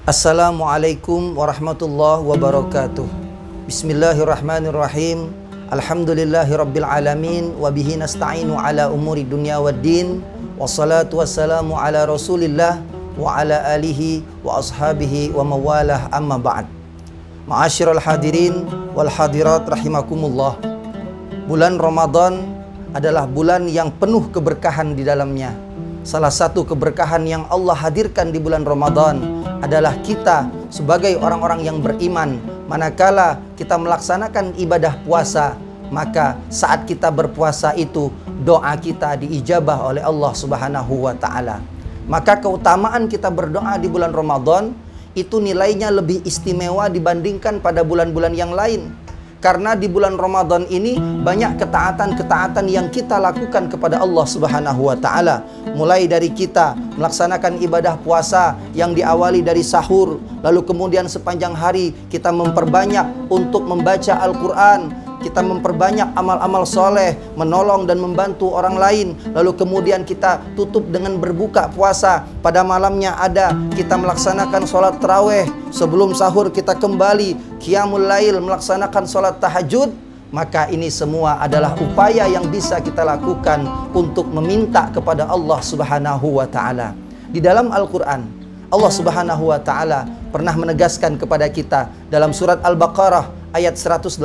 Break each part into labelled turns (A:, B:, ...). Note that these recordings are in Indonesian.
A: Assalamualaikum warahmatullahi wabarakatuh. Bismillahirrahmanirrahim. Alhamdulillahi rabbil alamin. Wabihi nasta'inu ala umuri dunya waddin. Wassalatu wassalamu ala rasulillah wa ala alihi wa ashabihi wa mawalah, amma ba'd. Ma'asyiral hadirin wal hadirat rahimakumullah. Bulan Ramadan adalah bulan yang penuh keberkahan di dalamnya. Salah satu keberkahan yang Allah hadirkan di bulan Ramadan adalah kita sebagai orang-orang yang beriman. Manakala kita melaksanakan ibadah puasa, maka saat kita berpuasa itu doa kita diijabah oleh Allah Subhanahu wa ta'ala. Maka keutamaan kita berdoa di bulan Ramadan itu nilainya lebih istimewa dibandingkan pada bulan-bulan yang lain. Karena di bulan Ramadan ini banyak ketaatan-ketaatan yang kita lakukan kepada Allah Subhanahu wa ta'ala. Mulai dari kita melaksanakan ibadah puasa yang diawali dari sahur, lalu kemudian sepanjang hari kita memperbanyak untuk membaca Al-Quran, kita memperbanyak amal-amal soleh, menolong dan membantu orang lain. Lalu kemudian kita tutup dengan berbuka puasa. Pada malamnya ada kita melaksanakan sholat taraweh. Sebelum sahur kita kembali qiyamul lail, melaksanakan sholat tahajud. Maka ini semua adalah upaya yang bisa kita lakukan untuk meminta kepada Allah Subhanahu wa ta'ala. Di dalam Al-Quran, Allah Subhanahu wa ta'ala pernah menegaskan kepada kita dalam surat Al-Baqarah ayat 186.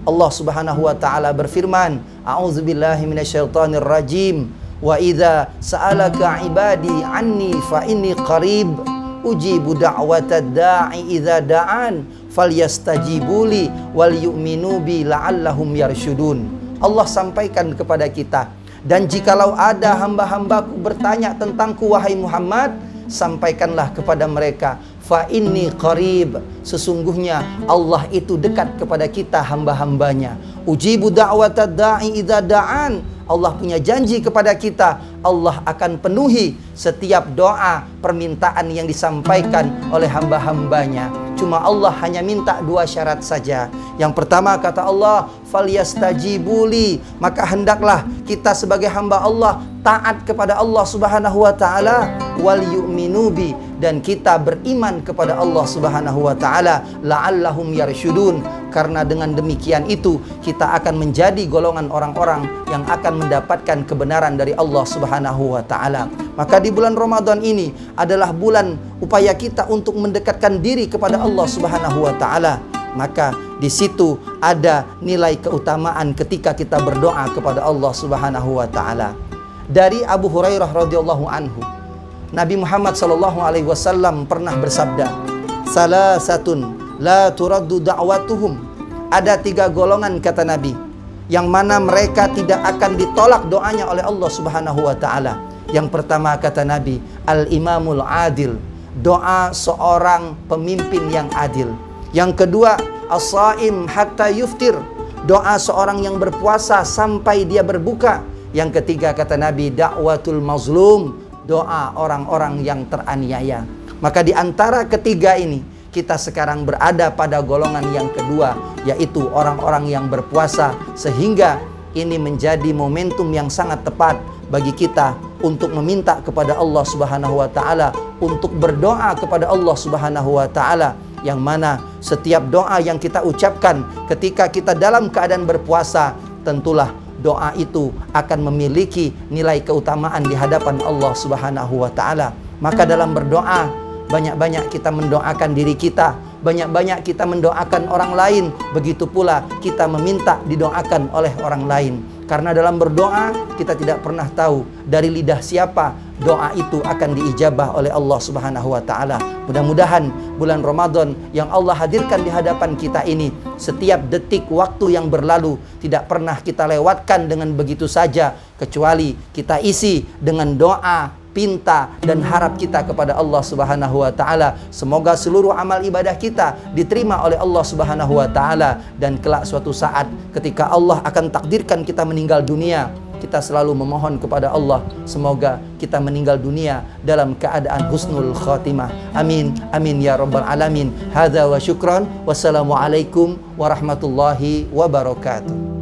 A: Allah Subhanahu wa ta'ala berfirman, a'udzubillahi minasyaitonir rajim, wa idza sa'alaka ibadi anni fa inni qarib ujibu da'watad da'i idza da'an falyastajibuli wal yu'minu bi la'allahum yarsyudun. Allah sampaikan kepada kita, dan jikalau ada hamba-hambaku bertanya tentangku wahai Muhammad, sampaikanlah kepada mereka, fa inni qarib, sesungguhnya Allah itu dekat kepada kita hamba-hambanya. Ujibu da'watad da'i idza da'an, Allah punya janji kepada kita, Allah akan penuhi setiap doa permintaan yang disampaikan oleh hamba-hambanya. Cuma Allah hanya minta dua syarat saja. Yang pertama kata Allah, falyastajibuli, maka hendaklah kita sebagai hamba Allah taat kepada Allah Subhanahu wa ta'ala, wal yu'minu bi, dan kita beriman kepada Allah Subhanahu wa ta'ala, la'allahum yarsyudun, karena dengan demikian itu kita akan menjadi golongan orang-orang yang akan mendapatkan kebenaran dari Allah Subhanahu wa ta'ala. Maka di bulan Ramadan ini adalah bulan upaya kita untuk mendekatkan diri kepada Allah Subhanahu wa ta'ala. Maka di situ ada nilai keutamaan ketika kita berdoa kepada Allah Subhanahu wa ta'ala. Dari Abu Hurairah radhiyallahu anhu, Nabi Muhammad sallallahu alaihi wasallam pernah bersabda, salasatun la turaddu da'watuhum. Ada tiga golongan kata Nabi, yang mana mereka tidak akan ditolak doanya oleh Allah Subhanahu wa ta'ala. Yang pertama kata Nabi, al-imamul adil, doa seorang pemimpin yang adil. Yang kedua, as-saim hatta yuftir, doa seorang yang berpuasa sampai dia berbuka. Yang ketiga kata Nabi, da'watul mazlum, doa orang-orang yang teraniaya. Maka di antara ketiga ini kita sekarang berada pada golongan yang kedua, yaitu orang-orang yang berpuasa, sehingga ini menjadi momentum yang sangat tepat bagi kita untuk meminta kepada Allah Subhanahu wa ta'ala, untuk berdoa kepada Allah Subhanahu wa ta'ala, yang mana setiap doa yang kita ucapkan ketika kita dalam keadaan berpuasa, tentulah doa itu akan memiliki nilai keutamaan di hadapan Allah Subhanahu wa ta'ala. Maka dalam berdoa, banyak-banyak kita mendoakan diri kita, banyak-banyak kita mendoakan orang lain, begitu pula kita meminta didoakan oleh orang lain. Karena dalam berdoa kita tidak pernah tahu dari lidah siapa doa itu akan diijabah oleh Allah Subhanahu wa ta'ala. Mudah-mudahan bulan Ramadan yang Allah hadirkan di hadapan kita ini, setiap detik waktu yang berlalu tidak pernah kita lewatkan dengan begitu saja, kecuali kita isi dengan doa, pinta dan harap kita kepada Allah Subhanahu wa ta'ala. Semoga seluruh amal ibadah kita diterima oleh Allah Subhanahu wa ta'ala, dan kelak suatu saat ketika Allah akan takdirkan kita meninggal dunia, kita selalu memohon kepada Allah, semoga kita meninggal dunia dalam keadaan husnul khatimah. Amin, amin ya rabbal alamin. Hadza wa syukran. Wassalamualaikum warahmatullahi wabarakatuh.